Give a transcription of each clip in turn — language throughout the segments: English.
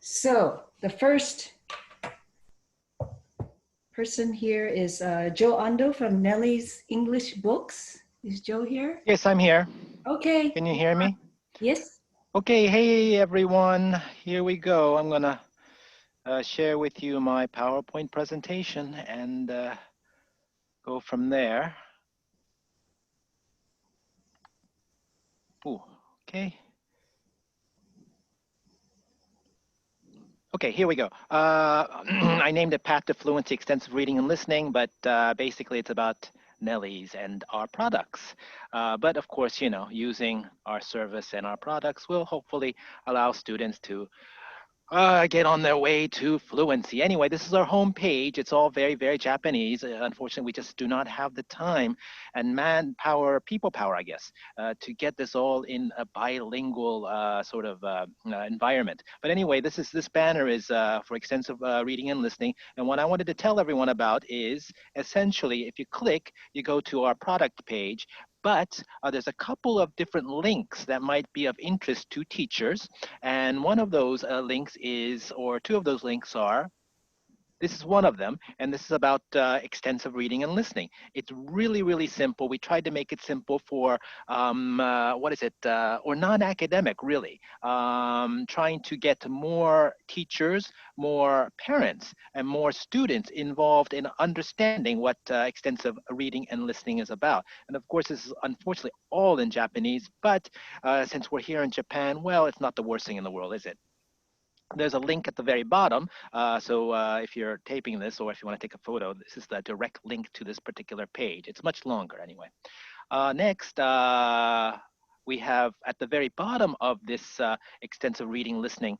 So the first person here is Joe Ando from Nellie's English Books. Is Joe here? Yes, I'm here. Okay. Can you hear me? Yes. Okay, hey everyone, here we go. I'm gonna share with you my PowerPoint presentation and go from there. Ooh, okay. Okay, here we go. I named it Path to Fluency, Extensive Reading and Listening, but basically it's about Nellie's and our products. But of course, you know, using our service and our products will hopefully allow students to get on their way to fluency. Anyway, this is our home page. It's all very, very Japanese. Unfortunately, we just do not have the time and manpower, people power, I guess, to get this all in a bilingual sort of environment. But anyway, this banner is for extensive reading and listening. And what I wanted to tell everyone about is essentially, if you click, you go to our product page. But there's a couple of different links that might be of interest to teachers. And one of those links is, or two of those links are, this is one of them, and this is about extensive reading and listening. It's really, really simple. We tried to make it simple for, or non-academic, really, trying to get more teachers, more parents, and more students involved in understanding what extensive reading and listening is about. And of course, this is unfortunately all in Japanese, but since we're here in Japan, well, it's not the worst thing in the world, is it? There's a link at the very bottom. So if you're taping this or if you want to take a photo, this is the direct link to this particular page. It's much longer anyway. Next, we have at the very bottom of this extensive reading listening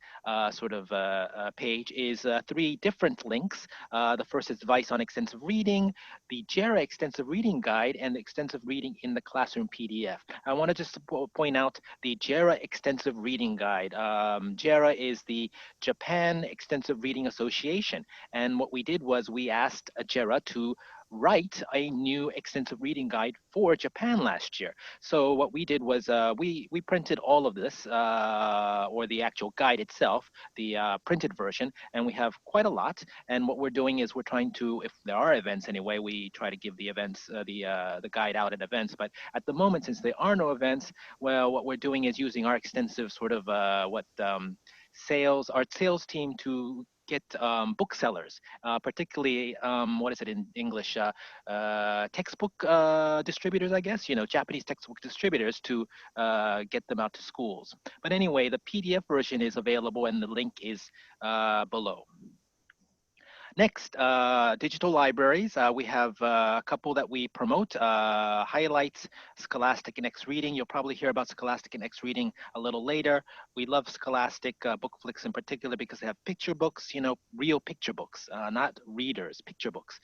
page is three different links. The first is advice on extensive reading, the JERA extensive reading guide, and the extensive reading in the classroom PDF. I want to just point out the JERA extensive reading guide. JERA is the Japan Extensive Reading Association. And what we did was we asked JERA to write a new extensive reading guide for Japan last year. So what we did was we printed all of this, or the actual guide itself, the printed version, and we have quite a lot. And what we're doing is we're trying to, if there are events anyway, we try to give the events, the guide out at events. But at the moment, since there are no events, well, what we're doing is using our extensive sort of our sales team to get booksellers, particularly, what is it in English, textbook distributors, I guess, you know, Japanese textbook distributors to get them out to schools. But anyway, the PDF version is available and the link is below. Next, digital libraries. We have a couple that we promote, Highlights, Scholastic and Xreading. You'll probably hear about Scholastic and Xreading a little later. We love Scholastic Bookflix in particular because they have picture books, you know, real picture books, not readers, picture books,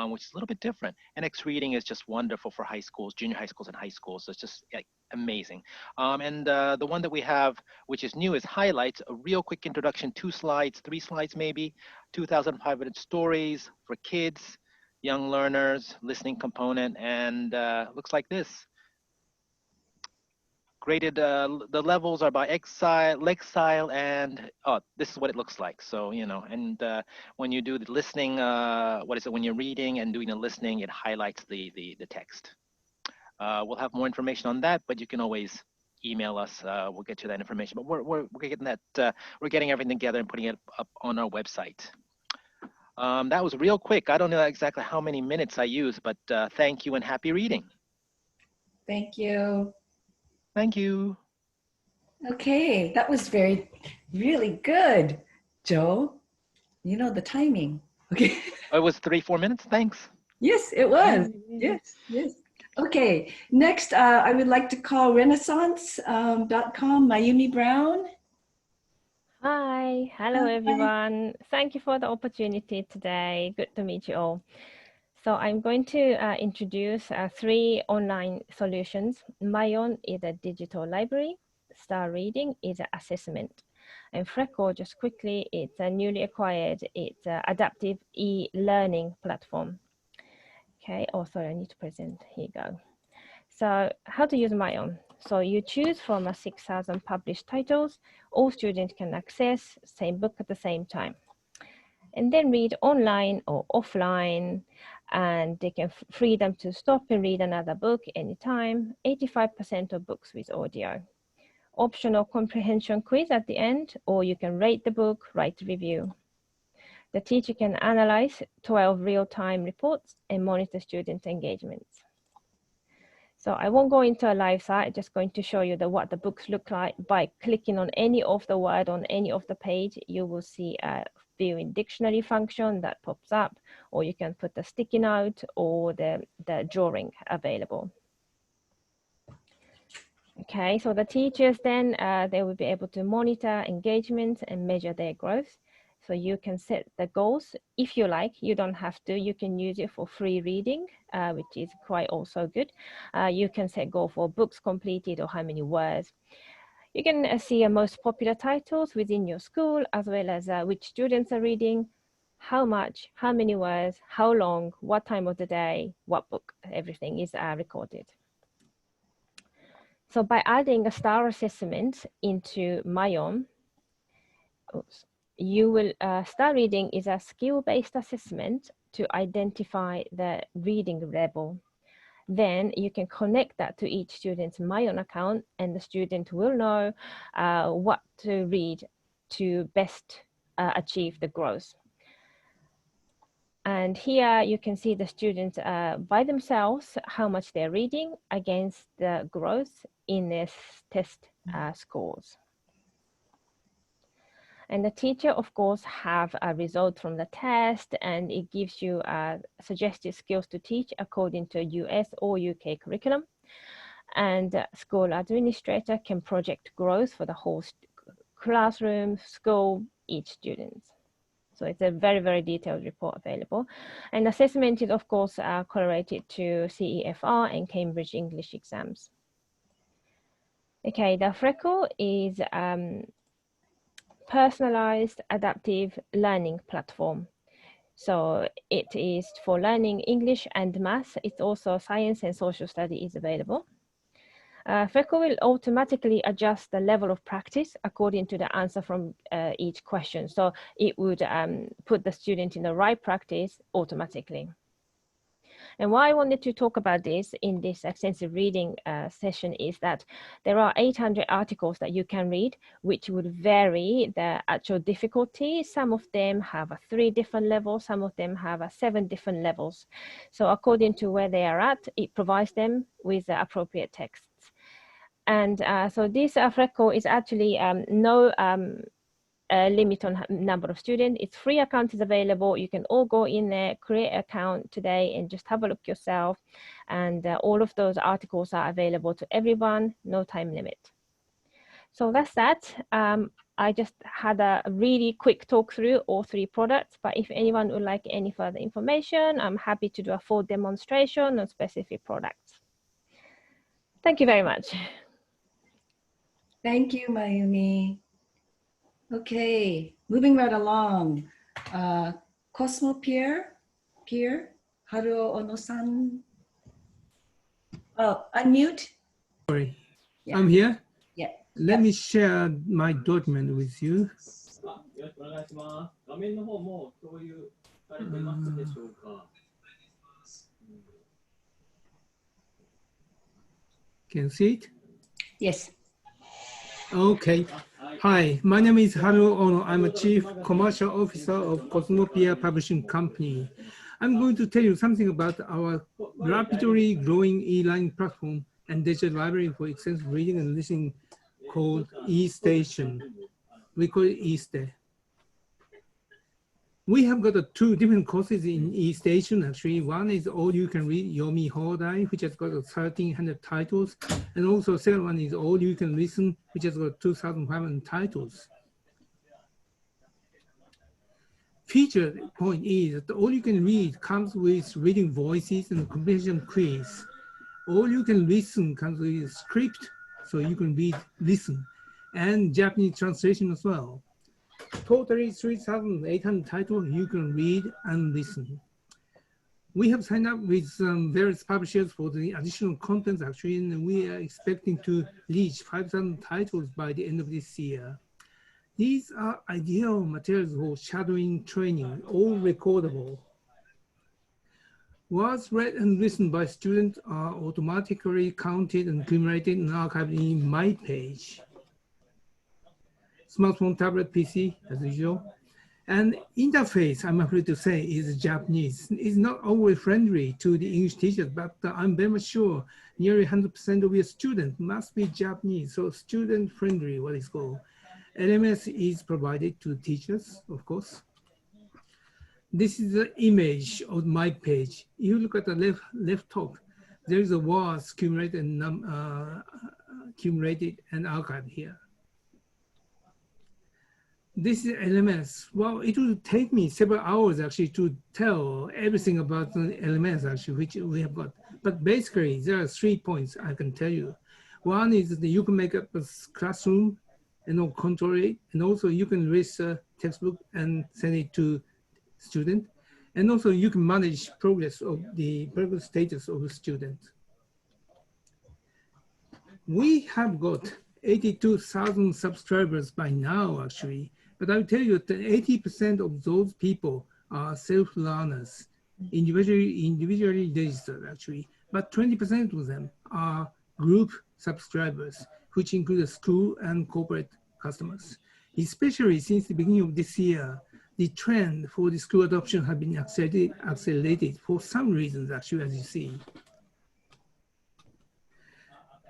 which is a little bit different. And Xreading is just wonderful for high schools, junior high schools and high schools. So it's just amazing. And the one that we have, which is new, is Highlights, a real quick introduction, 2 slides, 3 slides maybe, 2,500 stories for kids, young learners, listening component, and looks like this. Graded, the levels are by exile, and this is what it looks like. So, you know, and when you do the listening, when you're reading and doing the listening, it highlights the text. We'll have more information on that, but you can always email us. We'll get you that information. But we're getting that. We're getting everything together and putting it up on our website. That was real quick. I don't know exactly how many minutes I used, but thank you and happy reading. Thank you. Thank you. Okay, that was really good, Joe. You know the timing. Okay. It was 3-4 minutes. Thanks. Yes, it was. Yes. Okay, next I would like to call Renaissance.com Mayumi Brown. Hi, hello everyone. Thank you for the opportunity today. Good to meet you all. So I'm going to introduce 3 online solutions. Mayon is a digital library. Star Reading is an assessment. And Freckle, just quickly, it's a newly acquired, it's an adaptive e-learning platform. Okay, oh sorry, I need to present, here you go. So how to use Mayon. So you choose from 6,000 published titles. All students can access same book at the same time. And then read online or offline, and they can free them to stop and read another book anytime. 85% of books with audio. Optional comprehension quiz at the end, or you can rate the book, write a review. The teacher can analyze 12 real-time reports and monitor student engagements. So I won't go into a live site, just going to show you what the books look like. By clicking on any of the word on any of the page, you will see a viewing dictionary function that pops up, or you can put the sticky note or the drawing available. Okay, so the teachers then, they will be able to monitor engagement and measure their growth. So you can set the goals if you like. You don't have to. You can use it for free reading, which is quite also good. You can set goal for books completed or how many words. You can see most popular titles within your school, as well as which students are reading, how much, how many words, how long, what time of the day, what book. Everything is recorded. So by adding a star assessment into Mayom, you will, star reading is a skill-based assessment to identify the reading level. Then you can connect that to each student's Mayom account, and the student will know what to read to best achieve the growth. And here you can see the students by themselves, how much they're reading against the growth in their test scores. And the teacher, of course, have a result from the test, and it gives you suggested skills to teach according to US or UK curriculum. And school administrator can project growth for the whole classroom, school, each student. So it's a very, very detailed report available. And assessment is, of course, correlated to CEFR and Cambridge English exams. Okay, the Freckle is personalized adaptive learning platform. So it is for learning English and math. It's also science and social study is available. Freckle will automatically adjust the level of practice according to the answer from each question. So it would put the student in the right practice automatically. And why I wanted to talk about this in this extensive reading session is that there are 800 articles that you can read, which would vary the actual difficulty. Some of them have 3 different levels, some of them have 7 different levels. So according to where they are at, it provides them with the appropriate texts. And so this Freckle is actually no limit on number of students. It's free account is available. You can all go in there, create an account today and just have a look yourself. And all of those articles are available to everyone, no time limit. So that's that. I just had a really quick talk through all 3 products, but if anyone would like any further information, I'm happy to do a full demonstration on specific products. Thank you very much. Thank you, Mayumi. Okay, moving right along. Cosmopier, Haruo Ono-san. Oh, unmute. Sorry, Yeah. I'm here. Yeah. Let me share my document with you. Can you see it? Yes. Okay. Hi, my name is Haruo Ono. I'm a Chief Commercial Officer of Cosmopier Publishing Company. I'm going to tell you something about our rapidly growing e-learning platform and digital library for extensive reading and listening called eStation. We call it eStay. We have got 2 different courses in eStation, actually. One is all you can read Yomi Hodai, which has got 1,300 titles. And also second one is all you can listen, which has got 2,500 titles. Featured point is that all you can read comes with reading voices and comprehension quiz. All you can listen comes with script, so you can read, listen, and Japanese translation as well. Totally 3,800 titles you can read and listen. We have signed up with various publishers for the additional contents actually, and we are expecting to reach 5,000 titles by the end of this year. These are ideal materials for shadowing training, all recordable. Words read and listened by students are automatically counted and accumulated and archived in My Page. Smartphone, tablet, PC, as usual. And interface, I'm afraid to say, is Japanese. It's not always friendly to the English teachers, but I'm very much sure nearly 100% of your students must be Japanese, so student-friendly, what is called. LMS is provided to teachers, of course. This is the image of My Page. You look at the left top, there is a words accumulated and archived here. This is LMS. Well, it will take me several hours actually to tell everything about the LMS actually, which we have got. But basically, there are 3 points I can tell you. One is that you can make up a classroom and control it, and also you can raise a textbook and send it to student, and also you can manage progress status of the student. We have got 82,000 subscribers by now actually, but I'll tell you that 80% of those people are self-learners, individually registered actually, but 20% of them are group subscribers, which include school and corporate customers. Especially since the beginning of this year, the trend for the school adoption has been accelerated for some reasons actually, as you see.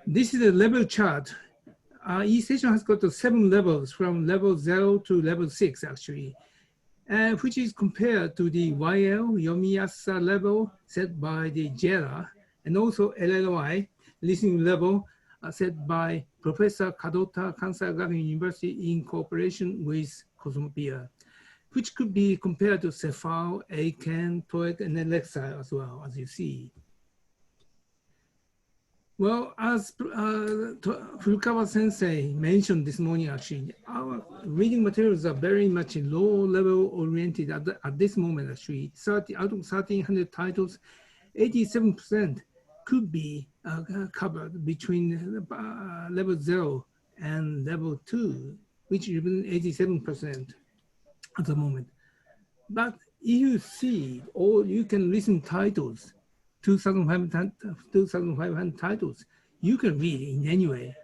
This is a level chart. Each session has got 7 levels from level 0 to level 6 actually, which is compared to the YL Yomiyasa level set by the JERA, and also LLY listening level set by Professor Kadota Kansai Gakuin University in cooperation with Cosmopier, which could be compared to Cephal, Aiken, TOEIC, and Alexa as well, as you see. Well, as Furukawa Sensei mentioned this morning, actually, our reading materials are very much low-level oriented at this moment, actually. Out of 1,300 titles, 87% could be covered between level 0 and level 2, which is even 87% at the moment. But if you see, or you can listen titles, 2,500 titles, you can read in any way.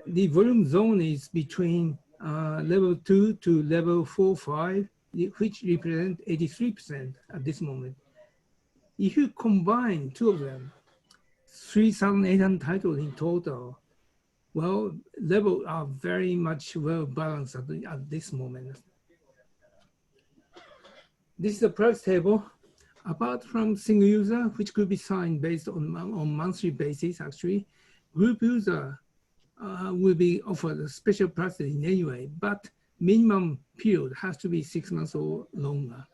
The volume zone is between level 2 to level 4, 5, which represent 83% at this moment. If you combine two of them, 3,800 titles in total, well, levels are very much well balanced at this moment. This is the price table. Apart from single user, which could be signed based on monthly basis, actually, group user will be offered a special price in any way, but minimum period has to be 6 months or longer.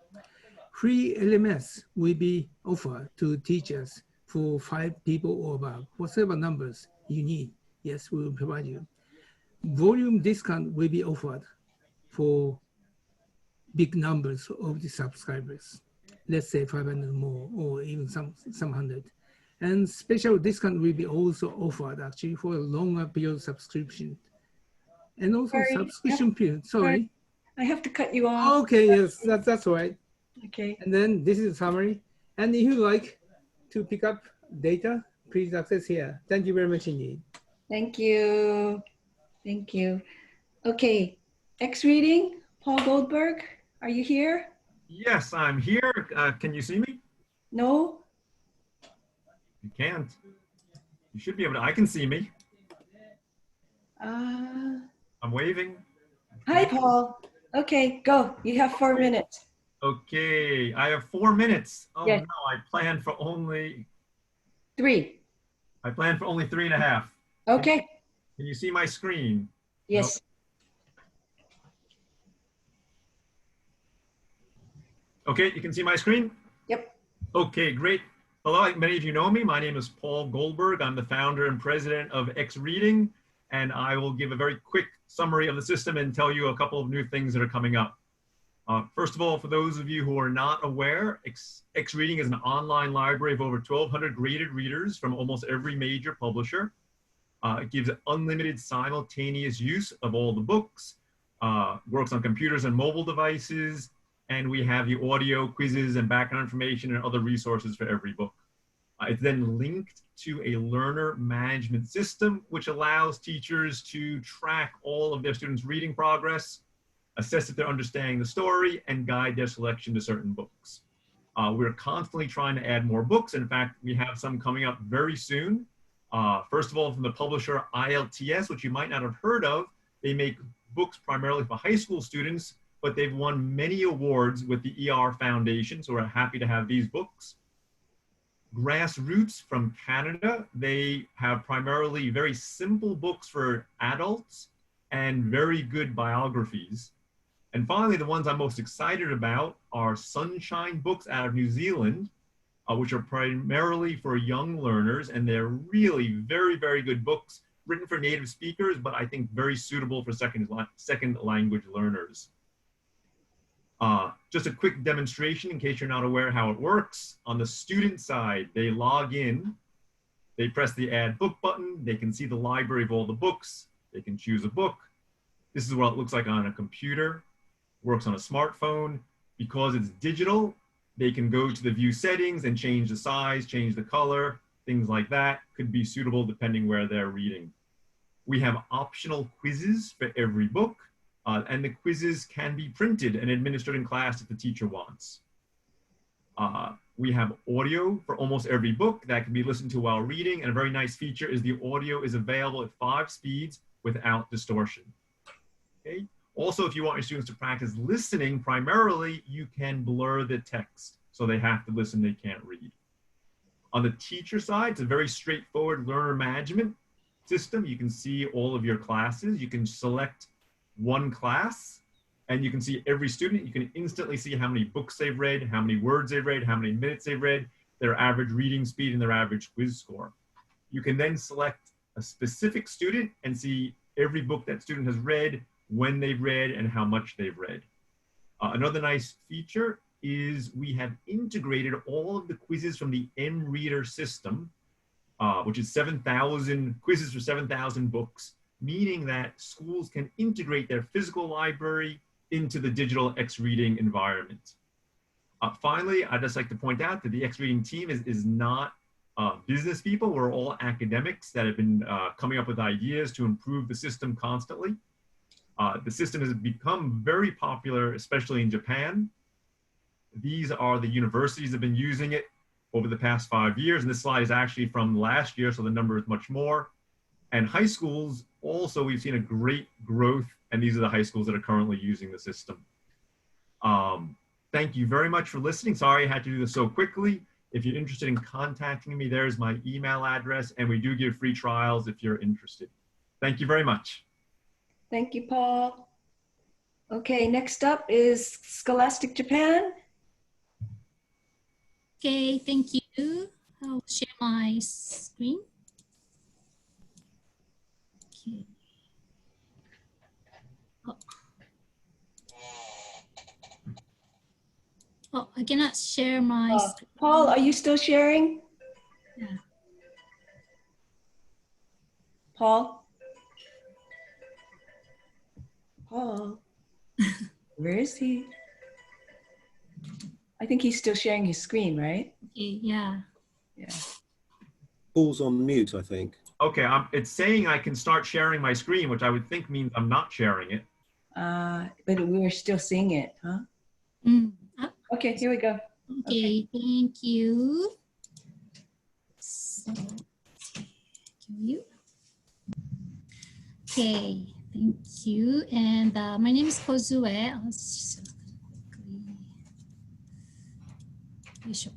Free LMS will be offered to teachers for 5 people or above, whatever numbers you need. Yes, we will provide you. Volume discount will be offered for big numbers of the subscribers. Let's say 500 more, or even some 100. And special discount will be also offered actually for a longer period subscription. And also subscription period, sorry. I have to cut you off. Okay, yes, that's right. Okay. And then this is a summary. And if you like to pick up data, please access here. Thank you very much indeed. Thank you. Thank you. Okay, Xreading, Paul Goldberg, are you here? Yes, I'm here. Can you see me? No? You can't. You should be able to. I can see me. I'm waving. Hi, Paul. Okay, go. You have 4 minutes. Okay, I have 4 minutes. Oh yes. No, I planned for only 3. I planned for only 3.5. Okay. Can you see my screen? Yes. Nope. Okay, you can see my screen? Yep. Okay, great. Hello, many of you know me. My name is Paul Goldberg. I'm the founder and president of Xreading, and I will give a very quick summary of the system and tell you a couple of new things that are coming up. First of all, for those of you who are not aware, Xreading is an online library of over 1,200 graded readers from almost every major publisher. It gives unlimited simultaneous use of all the books, works on computers and mobile devices, and we have the audio, quizzes, and background information and other resources for every book. It's then linked to a learner management system, which allows teachers to track all of their students' reading progress, assess if they're understanding the story, and guide their selection to certain books. We're constantly trying to add more books. In fact, we have some coming up very soon. First of all, from the publisher ILTS, which you might not have heard of. They make books primarily for high school students, but they've won many awards with the ER Foundation, so we're happy to have these books. Grassroots from Canada, they have primarily very simple books for adults and very good biographies. And finally, the ones I'm most excited about are Sunshine Books out of New Zealand, which are primarily for young learners, and they're really very, very good books written for native speakers, but I think very suitable for second language learners. Just a quick demonstration in case you're not aware how it works. On the student side, they log in, they press the add book button, they can see the library of all the books, they can choose a book. This is what it looks like on a computer, works on a smartphone. Because it's digital, they can go to the view settings and change the size, change the color, things like that. Could be suitable depending where they're reading. We have optional quizzes for every book. And the quizzes can be printed and administered in class if the teacher wants. We have audio for almost every book that can be listened to while reading. And a very nice feature is the audio is available at 5 speeds without distortion. Okay. Also, if you want your students to practice listening primarily, you can blur the text. So they have to listen, they can't read. On the teacher side, it's a very straightforward learner management system. You can see all of your classes. You can select one class and you can see every student. You can instantly see how many books they've read, how many words they've read, how many minutes they've read, their average reading speed and their average quiz score. You can then select a specific student and see every book that student has read, when they've read, and how much they've read. Another nice feature is we have integrated all of the quizzes from the MReader system, which is 7,000 quizzes for 7,000 books, meaning that schools can integrate their physical library into the digital Xreading environment. Finally, I'd just like to point out that the Xreading team is not business people. We're all academics that have been coming up with ideas to improve the system constantly. The system has become very popular, especially in Japan. These are the universities that have been using it over the past 5 years. And this slide is actually from last year, so the number is much more. And high schools, also, we've seen a great growth, and these are the high schools that are currently using the system. Thank you very much for listening. Sorry I had to do this so quickly. If you're interested in contacting me, there's my email address, and we do give free trials if you're interested. Thank you very much. Thank you, Paul. Okay, next up is Scholastic Japan. Okay, thank you. I'll share my screen. Okay. Oh, I cannot share my screen. Paul, are you still sharing? Yeah. Paul? Paul? Where is he? I think he's still sharing his screen, right? Okay, yeah. Yeah. Paul's on mute, I think. Okay, it's saying I can start sharing my screen, which I would think means I'm not sharing it. But we're still seeing it, huh? Okay, here we go. Okay, thank you. So, okay, thank you. And my name is Kozue. I'll just quickly.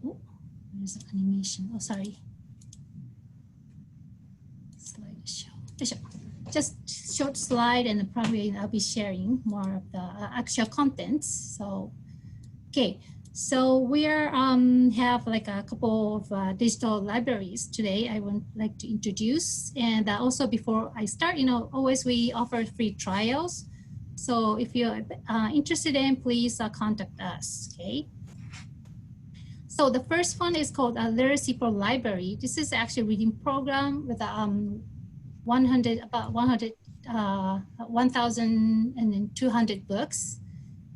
Oh, there's an animation. Oh, sorry. Slideshow. Just short slide, and probably I'll be sharing more of the actual contents. So, okay. So we have like a couple of digital libraries today I would like to introduce. And also before I start, always we offer free trials. So if you're interested in, please contact us, okay? So the first one is called Literacy for Library. This is actually a reading program with about 1,200 books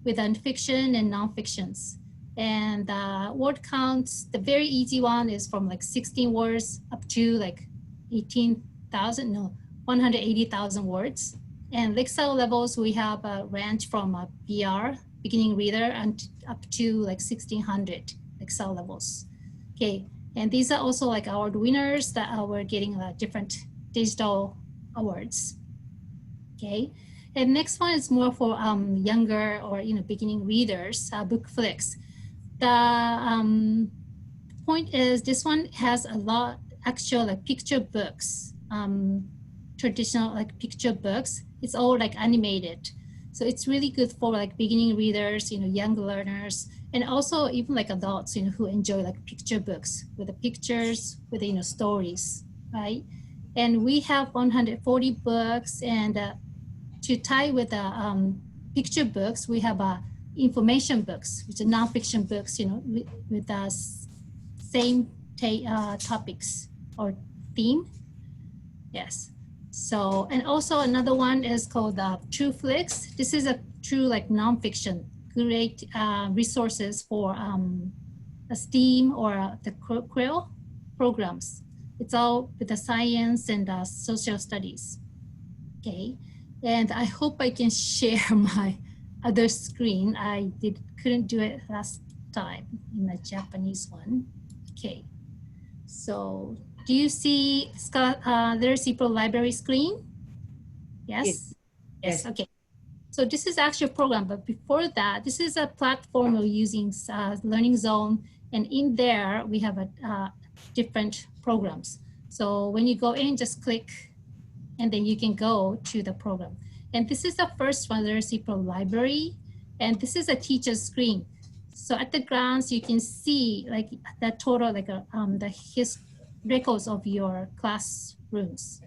with fiction and non-fictions. And word counts, the very easy one is from like 16 words up to like 180,000 words. And Excel levels, we have a range from BR, beginning reader, and up to like 1,600 Excel levels. Okay, and these are also like award winners that we're getting different digital awards. Okay, and next one is more for younger or beginning readers, book flicks. The point is this one has a lot actual like picture books, traditional like picture books. It's all like animated, so it's really good for like beginning readers, young learners, and also even like adults, who enjoy like picture books with the pictures, with stories, right? And we have 140 books, and to tie with the picture books, we have information books, which are nonfiction books, with the same topics or theme. Yes. So, and also another one is called True Flicks. This is a true like nonfiction, great resources for STEAM or the CRIL programs. It's all with the science and social studies. Okay, and I hope I can share my other screen. I couldn't do it last time in the Japanese one. Okay, so do you see Literacy for Library screen? Yes? Yes, okay. So this is actually a program, but before that, this is a platform we're using, Learning Zone, and in there we have different programs. So when you go in, just click, and then you can go to the program. And this is the first one, Literacy for Library, and this is a teacher's screen. So at the glance, you can see like the total, like the records of your classrooms.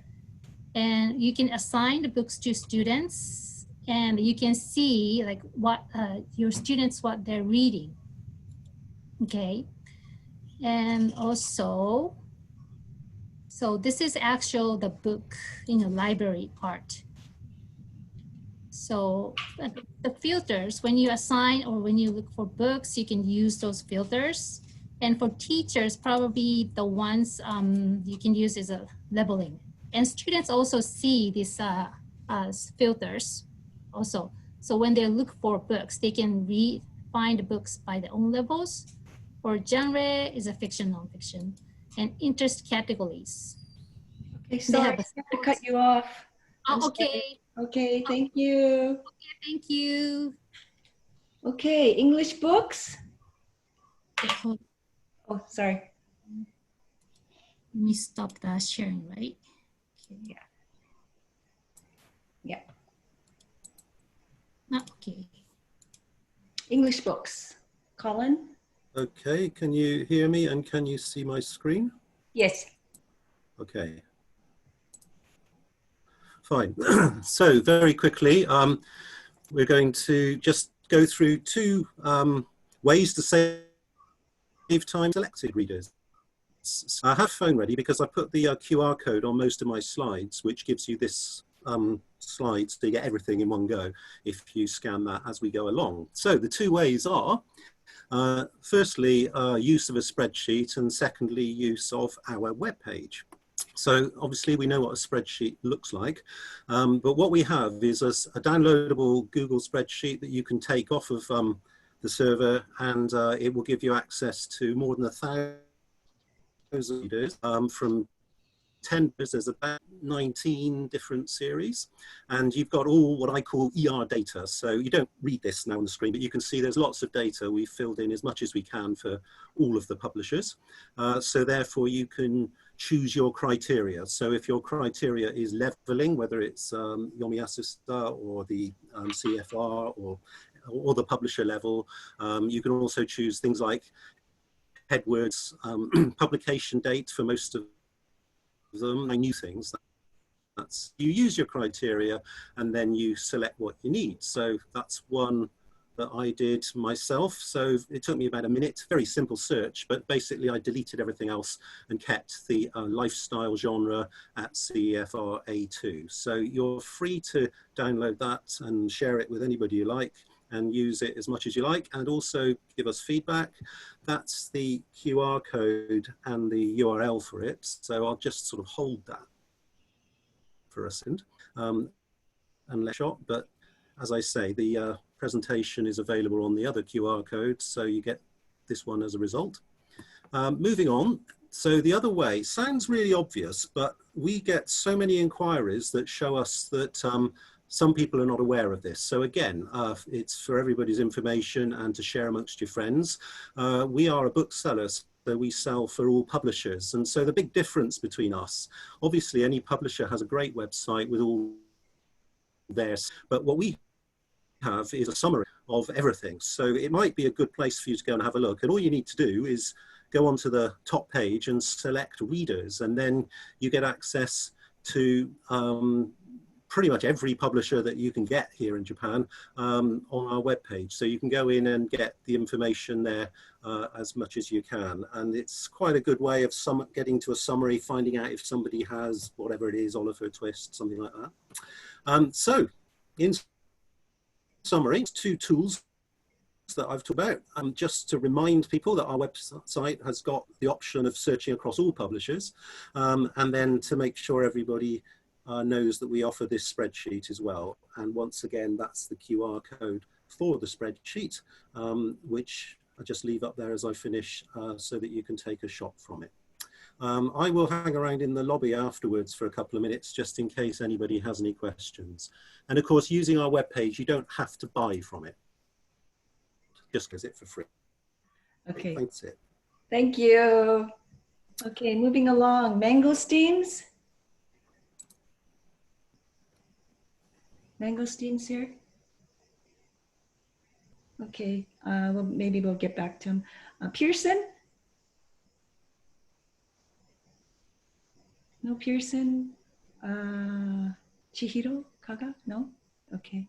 And you can assign the books to students, and you can see like what your students, what they're reading. Okay. And also, so this is actual the book library part. So the filters, when you assign or when you look for books, you can use those filters. And for teachers, probably the ones you can use is a labeling. And students also see these filters also. So when they look for books, they can find books by their own levels. For genre is a fiction, nonfiction, and interest categories. Okay, sorry, I have to cut you off. Oh, okay. Okay, thank you. Okay, thank you. Okay, English books. Okay, Oh, sorry. let me stop the sharing, right? Okay. Yeah. Yeah. Okay. English books. Colin? Okay, can you hear me and can you see my screen? Yes. Okay. Fine. So very quickly, we're going to just go through two ways to save time selected readers. I have phone ready because I put the QR code on most of my slides, which gives you this slides to get everything in one go if you scan that as we go along. So the two ways are, firstly, use of a spreadsheet, and secondly, use of our web page. So obviously we know what a spreadsheet looks like, but what we have is a downloadable Google spreadsheet that you can take off of the server, and it will give you access to more than 1,000 readers from 10, there's about 19 different series, and you've got all what I call ER data. So you don't read this now on the screen, but you can see there's lots of data. We've filled in as much as we can for all of the publishers. So therefore you can choose your criteria. So if your criteria is leveling, whether it's Yomi Asusta or the CFR or the publisher level, you can also choose things like headwords, publication date for most of them, new things You use your criteria and then you select what you need. So that's one that I did myself. So it took me about a minute, very simple search, but basically I deleted everything else and kept the lifestyle genre at CEFR A2. So you're free to download that and share it with anybody you like and use it as much as you like, and also give us feedback. That's the QR code and the URL for it. So I'll just sort of hold that for a second and let shot. But as I say, the presentation is available on the other QR code, so you get this one as a result. Moving on, so the other way sounds really obvious, but we get so many inquiries that show us that some people are not aware of this. So again, it's for everybody's information and to share amongst your friends. We are a bookseller, so we sell for all publishers. And so the big difference between us, obviously any publisher has a great website with all theirs, but what we have is a summary of everything. So it might be a good place for you to go and have a look. And all you need to do is go onto the top page and select readers, and then you get access to pretty much every publisher that you can get here in Japan on our webpage. So you can go in and get the information there as much as you can. And it's quite a good way of getting to a summary, finding out if somebody has whatever it is, Oliver Twist, something like that. So in summary, 2 tools that I've talked about, just to remind people that our website has got the option of searching across all publishers, and then to make sure everybody knows that we offer this spreadsheet as well. And once again, that's the QR code for the spreadsheet, which I just leave up there as I finish so that you can take a shot from it. I will hang around in the lobby afterwards for a couple of minutes just in case anybody has any questions. And of course, using our webpage, you don't have to buy from it. Just gives it for free. Okay. That's it. Thank you. Okay, moving along. Mangosteens? Mangosteens here? Okay, well, maybe we'll get back to him. Pearson? No Pearson? Chihiro Kaga? No? Okay.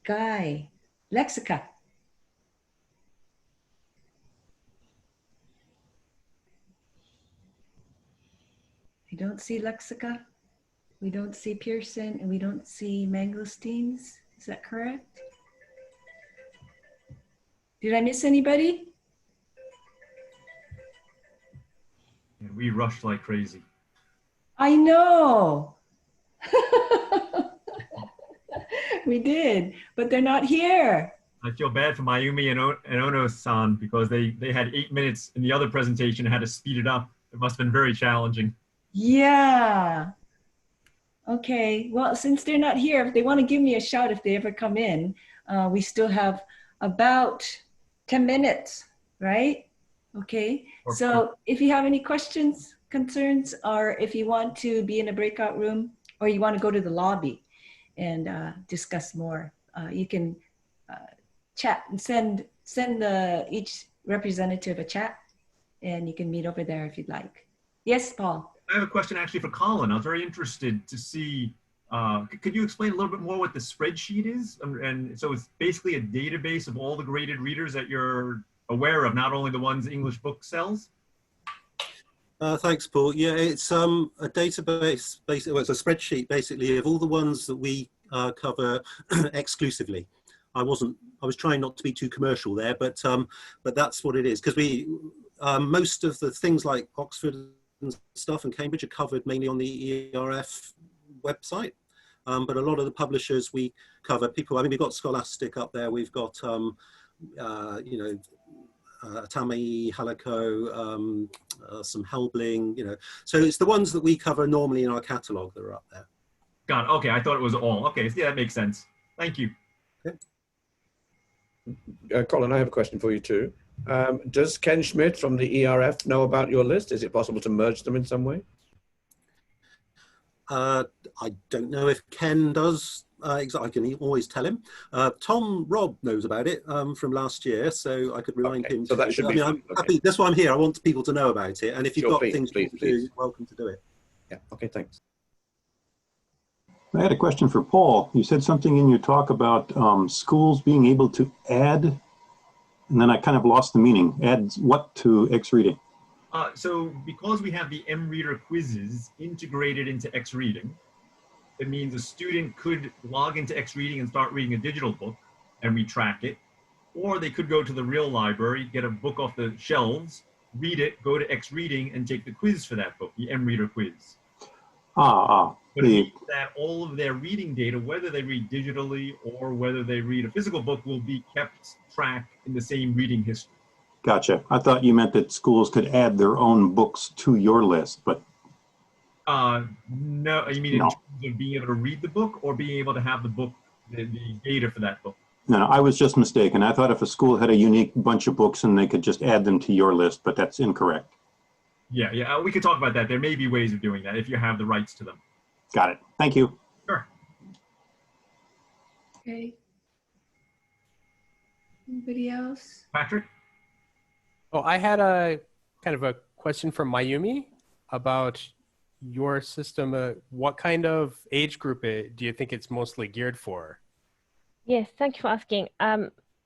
Guy? Lexica? I don't see Lexica. We don't see Pearson, and we don't see Mangosteens. Is that correct? Did I miss anybody? And we rushed like crazy. I know. We did, but they're not here. I feel bad for Mayumi and Ono-san because they had 8 minutes in the other presentation and had to speed it up. It must have been very challenging. Yeah. Okay, well, since they're not here, if they want to give me a shout if they ever come in, we still have about 10 minutes, right? Okay, so if you have any questions, concerns, or if you want to be in a breakout room or you want to go to the lobby and discuss more, you can chat and send each representative a chat, and you can meet over there if you'd like. Yes, Paul? I have a question actually for Colin. I was very interested to see, could you explain a little bit more what the spreadsheet is? And so it's basically a database of all the graded readers that you're aware of, not only the ones Englishbooks sells? Thanks, Paul. Yeah, it's a database, basically, well, it's a spreadsheet basically of all the ones that we cover exclusively. I was trying not to be too commercial there, but that's what it is, because we most of the things like Oxford and stuff and Cambridge are covered mainly on the ERF website, but a lot of the publishers we cover, people, I mean, we've got Scholastic up there, we've got you know, Tami, Halico, some Helbling, you know, so it's the ones that we cover normally in our catalogue that are up there. Got it. Okay, I thought it was all. Okay, yeah, that makes sense. Thank you. Okay. Colin, I have a question for you too. Does Ken Schmidt from the ERF know about your list? Is it possible to merge them in some way? I don't know if Ken does. I can always tell him. Tom Robb knows about it from last year, so I could remind him. So that should be. I mean, I'm happy. That's why I'm here. I want people to know about it, and if you've got things to do, you're welcome to do it. Yeah, okay, thanks. I had a question for Paul. You said something in your talk about schools being able to add, and then I kind of lost the meaning. Add what to Xreading? So because we have the MReader quizzes integrated into Xreading, it means a student could log into Xreading and start reading a digital book, and we track it. Or they could go to the real library, get a book off the shelves, read it, go to Xreading, and take the quiz for that book, the MReader quiz. But it means that all of their reading data, whether they read digitally or whether they read a physical book, will be kept track in the same reading history. Gotcha. I thought you meant that schools could add their own books to your list, but no, you mean in terms of being able to read the book or being able to have the book, the data for that book? No, I was just mistaken. I thought if a school had a unique bunch of books and they could just add them to your list, but that's incorrect. Yeah, we could talk about that. There may be ways of doing that if you have the rights to them. Got it. Thank you. Sure. Okay. Anybody else? Patrick? Oh, I had a kind of a question from Mayumi about your system. What kind of age group do you think it's mostly geared for? Yes, thank you for asking.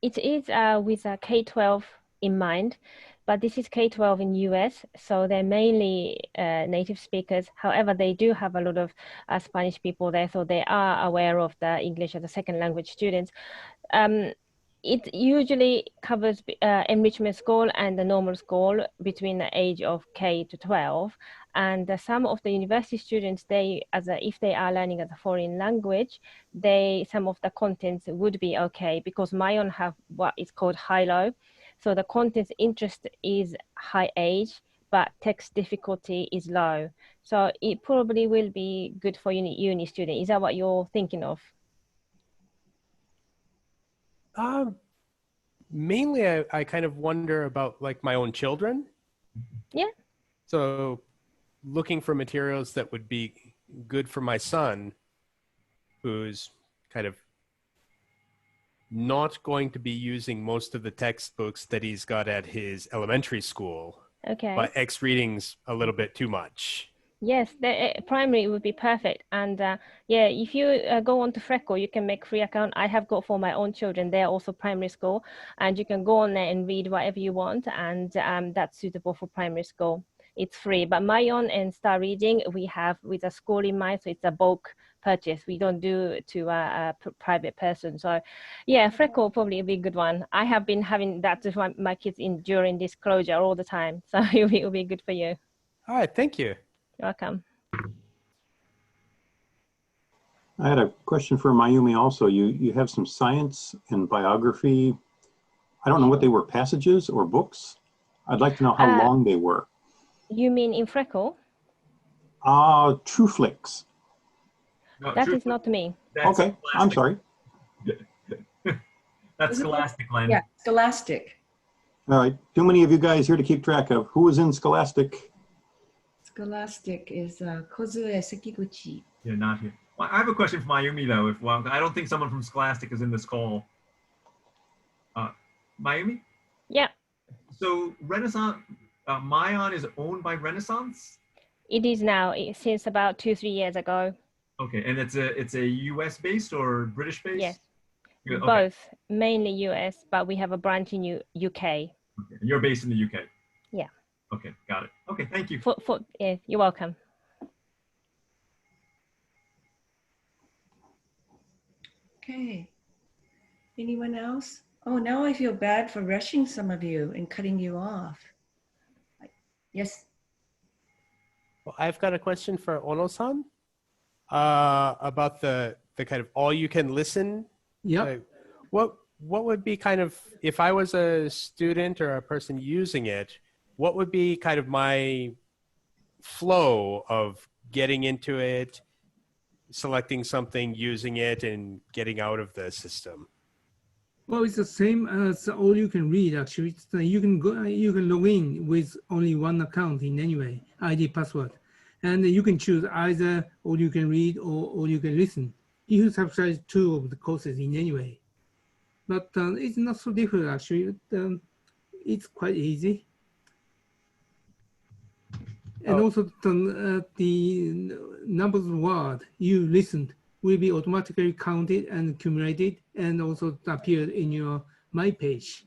It is with a K-12 in mind, but this is K-12 in US, so they're mainly native speakers. However, they do have a lot of Spanish people there, so they are aware of the English as a second language students. It usually covers enrichment school and the normal school between the age of K to 12. And some of the university students, if they are learning as a foreign language, some of the contents would be okay, because my own have what is called high-low. So the contents interest is high age, but text difficulty is low. So it probably will be good for uni student. Is that what you're thinking of? Mainly, I kind of wonder about like my own children. Yeah. So looking for materials that would be good for my son, who's kind of not going to be using most of the textbooks that he's got at his elementary school. Okay. But Xreading's a little bit too much. Yes, the primary would be perfect. And yeah, if you go on to Freckle, you can make free account. I have got for my own children. They're also primary school, and you can go on there and read whatever you want, and that's suitable for primary school. It's free. But my own and Star Reading, we have with a school in mind, so it's a bulk purchase. We don't do it to a private person. So yeah, Freckle probably be a good one. I have been having that with my kids during this closure all the time. So it will be good for you. All right, thank you. You're welcome. I had a question for Mayumi also. You have some science and biography. I don't know what they were, passages or books? I'd like to know how long they were. You mean in Freckle? True Flicks. No, that is not me. Okay, I'm sorry. That's Scholastic land. Yeah, Scholastic. All right, too many of you guys here to keep track of. Who was in Scholastic? Scholastic is Kozue Sekiguchi. Yeah, not here. Well, I have a question for Mayumi though. Well, I don't think someone from Scholastic is in this call. Mayumi? Yeah. So Renaissance, Mayan is owned by Renaissance? It is now, since about 2-3 years ago. Okay, and it's a US based or British based? Yes, okay. Both, mainly US, but we have a branch in UK. Okay. And you're based in the UK? Yeah. Okay, got it. Okay, thank you. Yeah, you're welcome. Okay. Anyone else? Oh, now I feel bad for rushing some of you and cutting you off. Yes. Well, I've got a question for Ono-san about the kind of all you can listen. Yeah. What would be kind of, if I was a student or a person using it, what would be kind of my flow of getting into it, selecting something, using it, and getting out of the system? Well, it's the same as all you can read. Actually, you can log in with only one account in any way, ID, password, and you can choose either all you can read or all you can listen. You subscribe two of the courses in any way, but it's not so difficult actually. It's quite easy. And also the numbers of words you listened will be automatically counted and accumulated and also appeared in your My page.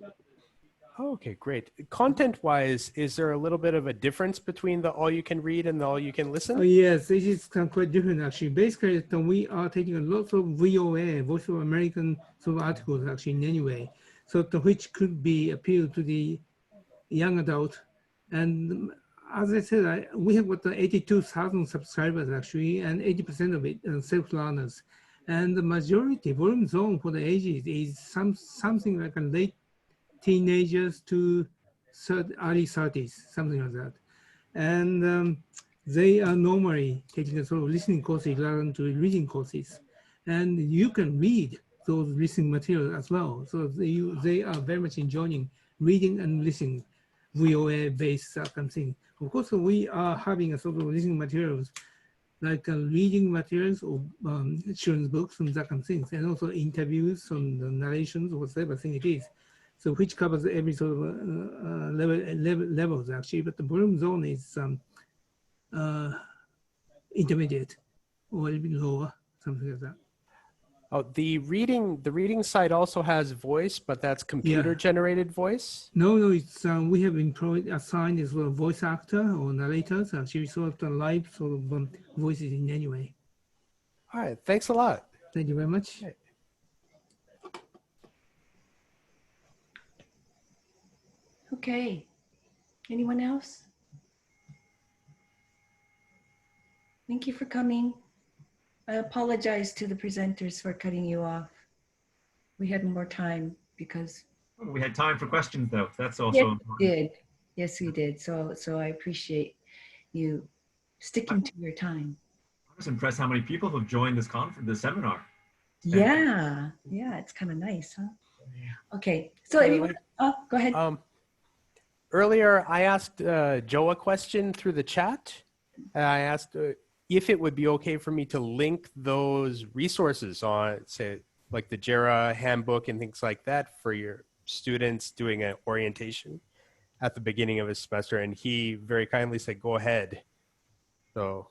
Okay, great. Content-wise, is there a little bit of a difference between the all-you-can-read and the all-you-can-listen? Oh, yes, it is quite different actually. Basically, we are taking a lot of VOA, Voice of American sort of articles actually in any way, so which could be appealed to the young adult. And as I said, we have got 82,000 subscribers actually, and 80% of it are self-learners. And the majority volume zone for the ages is something like a late teenagers to early 30s, something like that. And they are normally taking a sort of listening courses rather than to reading courses. And you can read those listening materials as well. So they are very much enjoying reading and listening, VOA-based kind of thing. Of course, we are having a sort of listening materials like reading materials or children's books and that kind of things, and also interviews and narrations or whatever thing it is. So which covers every sort of levels actually, but the volume zone is intermediate or a little bit lower, something like that. Oh, the reading side also has voice, but that's computer-generated voice? No, it's we have assigned as well voice actor or narrators, actually sort of live sort of voices in any way. All right, thanks a lot. Thank you very much. Okay. Okay, anyone else? Thank you for coming. I apologize to the presenters for cutting you off. We had more time because We had time for questions though. That's also yes, important. we did. Yes, we did. So I appreciate you sticking to your time. I was impressed how many people have joined this seminar. Yeah, it's kind of nice, huh? Okay, so anyone, go ahead. Earlier, I asked Joe a question through the chat. I asked if it would be okay for me to link those resources on, say, like the JERA handbook and things like that for your students doing an orientation at the beginning of his semester. And he very kindly said, go ahead. So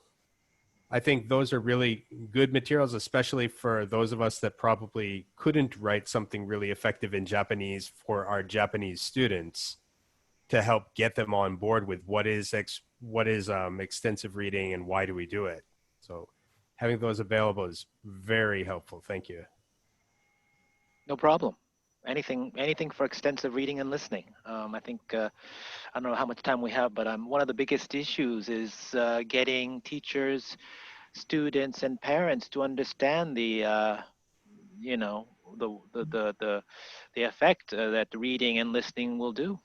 I think those are really good materials, especially for those of us that probably couldn't write something really effective in Japanese for our Japanese students, to help get them on board with what is extensive reading and why do we do it. So having those available is very helpful. Thank you. No problem. Anything for extensive reading and listening. I think, I don't know how much time we have, but one of the biggest issues is getting teachers, students, and parents to understand the, you know, the effect that reading and listening will do.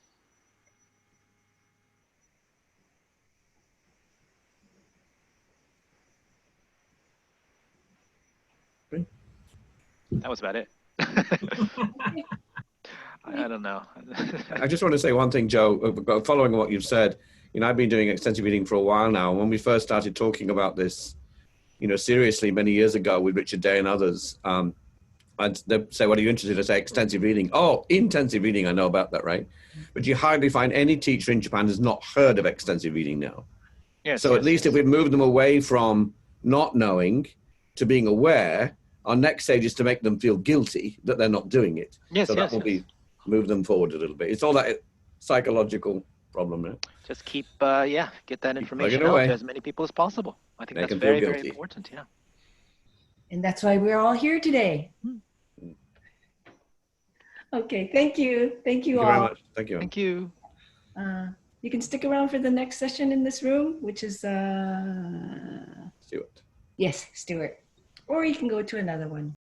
That was about it. I don't know. I just want to say one thing, Joe, following what you've said. You know, I've been doing extensive reading for a while now. When we first started talking about this, you know, seriously many years ago with Richard Day and others, I'd say, what are you interested in? I'd say extensive reading. Oh, intensive reading, I know about that, right? But you hardly find any teacher in Japan has not heard of extensive reading now. Yes, so at least if we've moved them away from not knowing to being aware, our next stage is to make them feel guilty that they're not doing it. Yes, so that will be move them forward a little bit. It's all that psychological problem, right? Just keep, get that information out to as many people as possible. I think that's very, very important, yeah. And that's why we're all here today. Okay, thank you. Thank you all. Very much. Thank you. Thank you. You can stick around for the next session in this room, which is Stuart. Yes, Stuart. Or you can go to another one.